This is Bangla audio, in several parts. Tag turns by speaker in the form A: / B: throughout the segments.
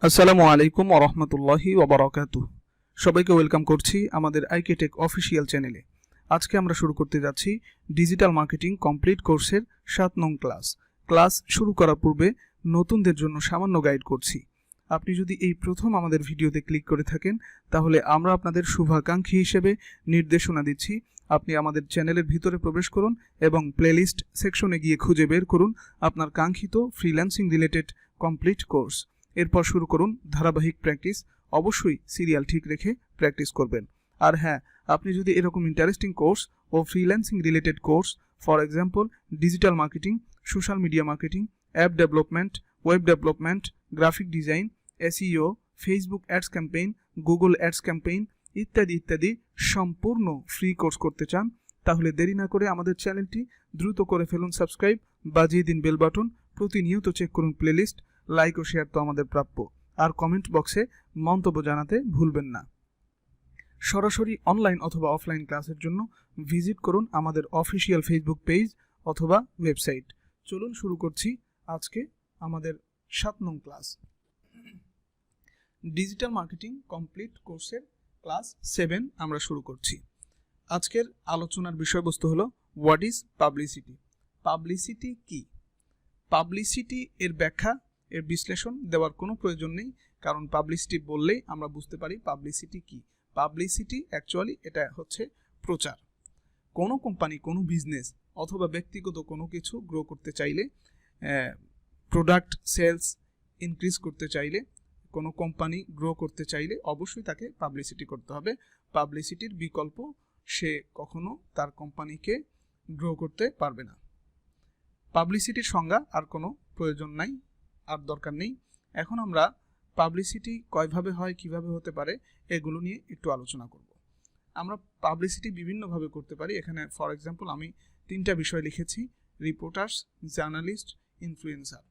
A: আসসালামু আলাইকুম ওয়া রাহমাতুল্লাহি ওয়া বারাকাতুহু। সবাইকে ওয়েলকাম করছি আমাদের আইকেটেক অফিসিয়াল চ্যানেলে। আজকে আমরা শুরু করতে যাচ্ছি ডিজিটাল মার্কেটিং কমপ্লিট কোর্সের 7 নং ক্লাস। ক্লাস শুরু করার পূর্বে নতুনদের জন্য সামান্য গাইড করছি। আপনি যদি এই প্রথম আমাদের ভিডিওতে ক্লিক করে থাকেন তাহলে আমরা আপনাদের শুভাকাঙ্ক্ষী হিসেবে নির্দেশনা দিচ্ছি। আপনি আমাদের চ্যানেলের ভিতরে প্রবেশ করুন এবং প্লেলিস্ট সেকশনে গিয়ে খুঁজে বের করুন আপনার কাঙ্ক্ষিত ফ্রিল্যান্সিং রিলেটেড কমপ্লিট কোর্স। এরপর শুরু করুন ধারাবাহিক প্র্যাকটিস। অবশ্যই সিরিয়াল ঠিক রেখে প্র্যাকটিস করবেন। আর হ্যাঁ, আপনি যদি এরকম ইন্টারেস্টিং কোর্স ও freelancing related course, for example digital marketing, social media marketing, app development, web development, graphic design, SEO, Facebook ads campaign, Google ads campaign ইত্যাদি ইত্যাদি সম্পূর্ণ ফ্রি কোর্স করতে চান, তাহলে দেরি না করে আমাদের চ্যানেলটি দ্রুত করে ফেলুন সাবস্ক্রাইব, বাজিয়ে দিন বেল বাটন, প্রতিনিয়ত চেক করুন প্লেলিস্ট, লাইক ও শেয়ার তো আমাদের প্রাপ্য, আর কমেন্ট বক্সে মন্তব্য জানাতে ভুলবেন না। সরাসরি অনলাইন অথবা অফলাইন ক্লাসের জন্য ভিজিট করুন আমাদের অফিসিয়াল ফেসবুক পেজ অথবা ওয়েবসাইট। চলুন শুরু করছি আজকে আমাদের 7 নং ক্লাস, ডিজিটাল মার্কেটিং কমপ্লিট কোর্সের ক্লাস 7 আমরা শুরু করছি। আজকের আলোচনার বিষয়বস্তু হলো হোয়াট ইজ পাবলিসিটি। পাবলিসিটি কি? পাবলিসিটি এর ব্যাখ্যা, এর বিশ্লেষণ দেওয়ার কোনো প্রয়োজন নেই, কারণ পাবলিসিটি বললেই আমরা বুঝতে পারি পাবলিসিটি কি। পাবলিসিটি অ্যাকচুয়ালি এটা হচ্ছে প্রচার। কোনো কোম্পানি, কোনো বিজনেস অথবা ব্যক্তিগত কোনো কিছু গ্রো করতে চাইলে, প্রোডাক্ট সেলস ইনক্রিজ করতে চাইলে, কোনো কোম্পানি গ্রো করতে চাইলে অবশ্যই তাকে পাবলিসিটি করতে হবে। পাবলিসিটির বিকল্প সে কখনো তার কোম্পানিকে গ্রো করতে পারবে না। পাবলিসিটির সংজ্ঞা আর কোনো প্রয়োজন নাই, আর দরকার নেই। এখন আমরা পাবলিসিটি কয়ভাবে হয়, কিভাবে হতে পারে, এগুলো নিয়ে একটু আলোচনা করব। আমরা পাবলিসিটি বিভিন্নভাবে করতে পারি। এখানে ফর এক্সাম্পল আমি 3টা বিষয় লিখেছি: রিপোর্টার্স, জার্নালিস্ট, ইনফ্লুয়েন্সার।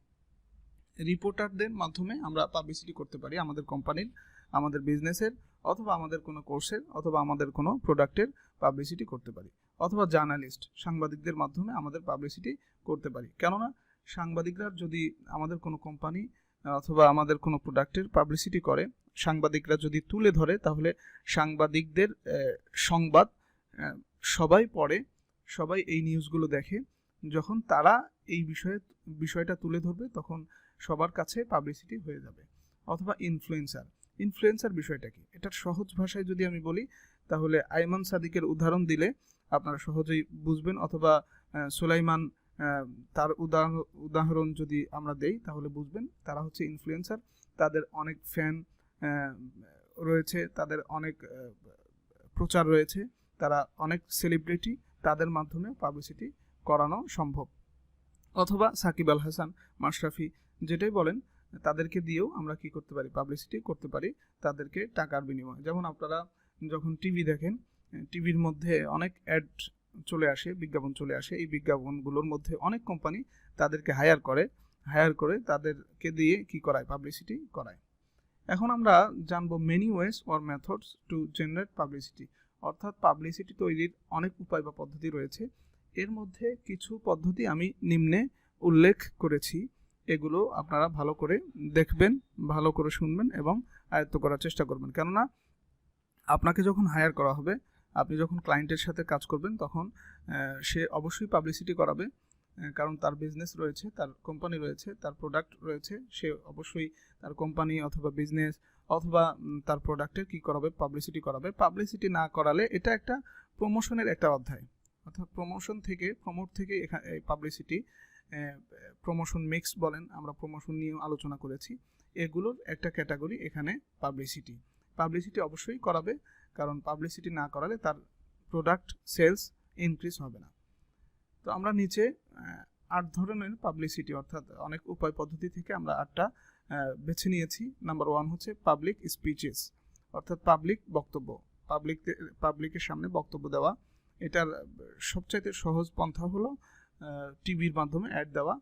A: রিপোর্টারদের মাধ্যমে আমরা পাবলিসিটি করতে পারি আমাদের কোম্পানির, আমাদের বিজনেসের, অথবা আমাদের কোনো কোর্সের, অথবা আমাদের কোনো প্রোডাক্টের পাবলিসিটি করতে পারি। অথবা জার্নালিস্ট, সাংবাদিকদের মাধ্যমে আমাদের পাবলিসিটি করতে পারি। কেননা সাংবাদিকরা যদি আমাদের কোনো কোম্পানি অথবা আমাদের কোনো প্রোডাক্টের পাবলিসিটি করে, সাংবাদিকরা যদি তুলে ধরে, তাহলে সাংবাদিকদের সংবাদ সবাই পড়ে, সবাই এই নিউজগুলো দেখে। যখন তারা এই বিষয়টা তুলে ধরবে তখন সবার কাছে পাবলিসিটি হয়ে যাবে। অথবা ইনফ্লুয়েন্সার। ইনফ্লুয়েন্সার বিষয়টা কি? এটার সহজ ভাষায় যদি আমি বলি তাহলে আইমান সাদিকের উদাহরণ দিলে আপনারা সহজেই বুঝবেন, অথবা সুলাইমান, তার উদাহরণ যদি আমরা দেই তাহলে বুঝবেন। তারা হচ্ছে ইনফ্লুয়েন্সার, তাদের অনেক ফ্যান রয়েছে, তাদের অনেক প্রচার রয়েছে, তারা অনেক সেলিব্রিটি, তাদের মাধ্যমে পাবলিসিটি করানো সম্ভব। অথবা সাকিব আল হাসান, মাশরাফি, যেটাই বলেন, তাদেরকে দিয়েও আমরা কি করতে পারি? পাবলিসিটি করতে পারি, তাদেরকে টাকার বিনিময়ে। যেমন আপনারা যখন টিভি দেখেন, টিভির মধ্যে অনেক অ্যাড চলে আসে, বিজ্ঞাপন চলে আসে। এই বিজ্ঞাপনগুলোর মধ্যে অনেক কোম্পানি তাদেরকে হায়ার করে তাদেরকে দিয়ে কি করায়? পাবলিসিটি করায়। এখন আমরা জানবো many ways or methods to generate publicity, অর্থাৎ পাবলিসিটি তৈরির অনেক উপায় বা পদ্ধতি রয়েছে। এর মধ্যে কিছু পদ্ধতি আমি নিম্নে উল্লেখ করেছি, এগুলো আপনারা ভালো করে দেখবেন, ভালো করে শুনবেন এবং আয়ত্ত করার চেষ্টা করবেন। কেননা আপনাকে যখন হায়ার করা হবে, আপনি যখন ক্লায়েন্টের সাথে কাজ করবেন, তখন সে অবশ্যই পাবলিসিটি করাবে, কারণ তার বিজনেস রয়েছে, তার কোম্পানি রয়েছে, তার প্রোডাক্ট রয়েছে। সে অবশ্যই তার কোম্পানি অথবা বিজনেস অথবা তার প্রোডাক্টের কি করাবে? পাবলিসিটি করাবে। পাবলিসিটি না করালে এটা একটা প্রমোশনের একটা অধ্যায়, অর্থাৎ প্রমোট থেকে এখানে পাবলিসিটি, প্রমোশন মিক্স বলেন, আমরা প্রমোশন নিয়ে আলোচনা করেছি। এগুলোর একটা ক্যাটাগরি এখানে পাবলিসিটি অবশ্যই করাবে, কারণ পাবলিসিটি না করালে তার প্রোডাক্ট সেলস ইনক্রিজ হবে না। তো আমরা নিচে 8 ধরনের পাবলিসিটি, অর্থাৎ অনেক উপায় পদ্ধতি থেকে আমরা 8টা বেছে নিয়েছি। নাম্বার 1 হচ্ছে পাবলিক স্পিচেস, অর্থাৎ পাবলিক বক্তব্য, পাবলিকের সামনে বক্তব্য দেওয়া। এটার সবচাইতে সহজ পন্থা হলো টিভির মাধ্যমে অ্যাড দেওয়া,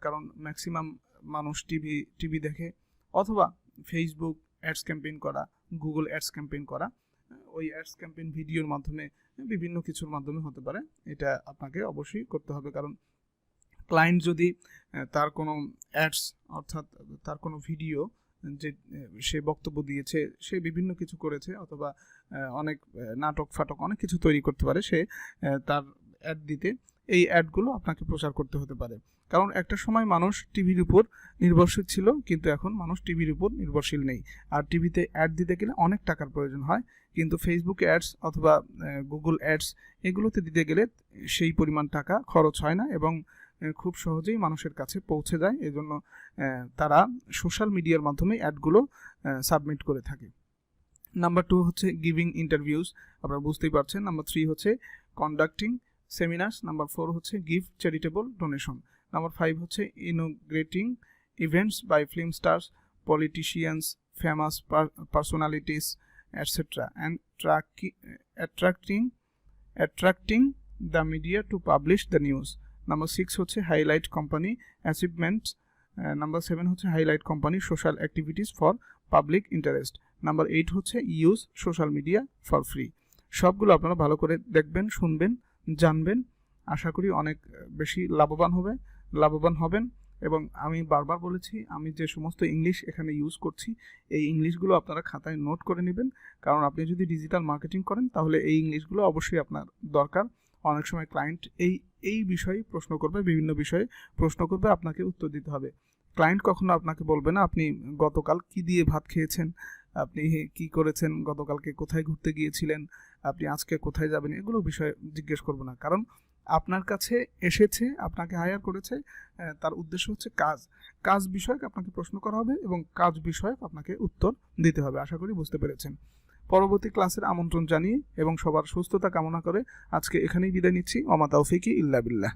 A: কারণ ম্যাক্সিমাম মানুষ টিভি দেখে। অথবা ফেসবুক অ্যাডস ক্যাম্পেইন করা, গুগল অ্যাডস ক্যাম্পেইন করা। ওই অ্যাডস ক্যাম্পেইন ভিডিওর মাধ্যমে, বিভিন্ন কিছুর মাধ্যমে হতে পারে। এটা আপনাকে অবশ্যই করতে হবে, কারণ ক্লায়েন্ট যদি তার কোনো অ্যাডস অর্থাৎ তার কোনো ভিডিও যে সে বক্তব্য দিয়েছে, সে বিভিন্ন কিছু করেছে, অথবা অনেক নাটক ফাটক অনেক কিছু তৈরি করতে পারে সে তার অ্যাড দিতে। এই অ্যাডগুলো আপনাকে প্রচার করতে হতে পারে, কারণ একটা সময় মানুষ টিভির উপর নির্ভরশীল ছিল, কিন্তু এখন মানুষ টিভির উপর নির্ভরশীল নেই। আর টিভিতে অ্যাড দিতে গেলে অনেক টাকার প্রয়োজন হয়, কিন্তু ফেসবুক অ্যাডস অথবা গুগল অ্যাডস এগুলোতে দিতে গেলে সেই পরিমাণ টাকা খরচ হয় না এবং খুব সহজেই মানুষের কাছে পৌঁছে যায়। এজন্য তারা সোশ্যাল মিডিয়ার মাধ্যমে অ্যাডগুলো সাবমিট করে থাকে। নাম্বার 2 হচ্ছে গিভিং ইন্টারভিউস, আপনারা বুঝতেই পারছেন। নাম্বার 3 হচ্ছে কন্ডাক্টিং সেমিনার্স। নাম্বার 4 হচ্ছে গিভ চ্যারিটেবল ডোনেশন। নাম্বার 5 হচ্ছে inaugurating events by film stars, politicians, famous personalities etcetera, and attracting the media to publish the news. Number 6 হচ্ছে হাইলাইট কোম্পানি অ্যাচিভমেন্টস। নাম্বার 7 হচ্ছে highlight company social activities for public interest. Number 8 হচ্ছে use social media for free. সবগুলো আপনারা ভালো করে দেখবেন, শুনবেন, জানবেন। আশা করি অনেক বেশি লাভবান হবেন। এবং আমি বারবার বলেছি, আমি যে সমস্ত ইংলিশ এখানে ইউজ করছি এই ইংলিশগুলো আপনারা খাতায় নোট করে নেবেন, কারণ আপনি যদি ডিজিটাল মার্কেটিং করেন তাহলে এই ইংলিশগুলো অবশ্যই আপনার দরকার। অনেক সময় ক্লায়েন্ট এই বিষয়ে প্রশ্ন করবে, বিভিন্ন বিষয়ে প্রশ্ন করবে, আপনাকে উত্তর দিতে হবে। ক্লায়েন্ট কখনো আপনাকে বলবে না আপনি গতকাল কি দিয়ে ভাত খেয়েছেন, আপনি কি করেছেন, গতকালকে কোথায় ঘুরতে গিয়েছিলেন, আপনি আজকে কোথায় যাবেন, এগুলো বিষয়ে জিজ্ঞেস করবো না। কারণ আপনার কাছে এসেছে, আপনাকে হায়ার করেছে, তার উদ্দেশ্য হচ্ছে কাজ বিষয়ক আপনাকে প্রশ্ন করা হবে এবং কাজ বিষয়ক আপনাকে উত্তর দিতে হবে। আশা করি বুঝতে পেরেছেন। পরবর্তী ক্লাসের আমন্ত্রণ জানিয়ে এবং সবার সুস্থতা কামনা করে আজকে এখানেই বিদায় নিচ্ছি। ওমা তাওফিকি ইল্লা বিল্লাহ।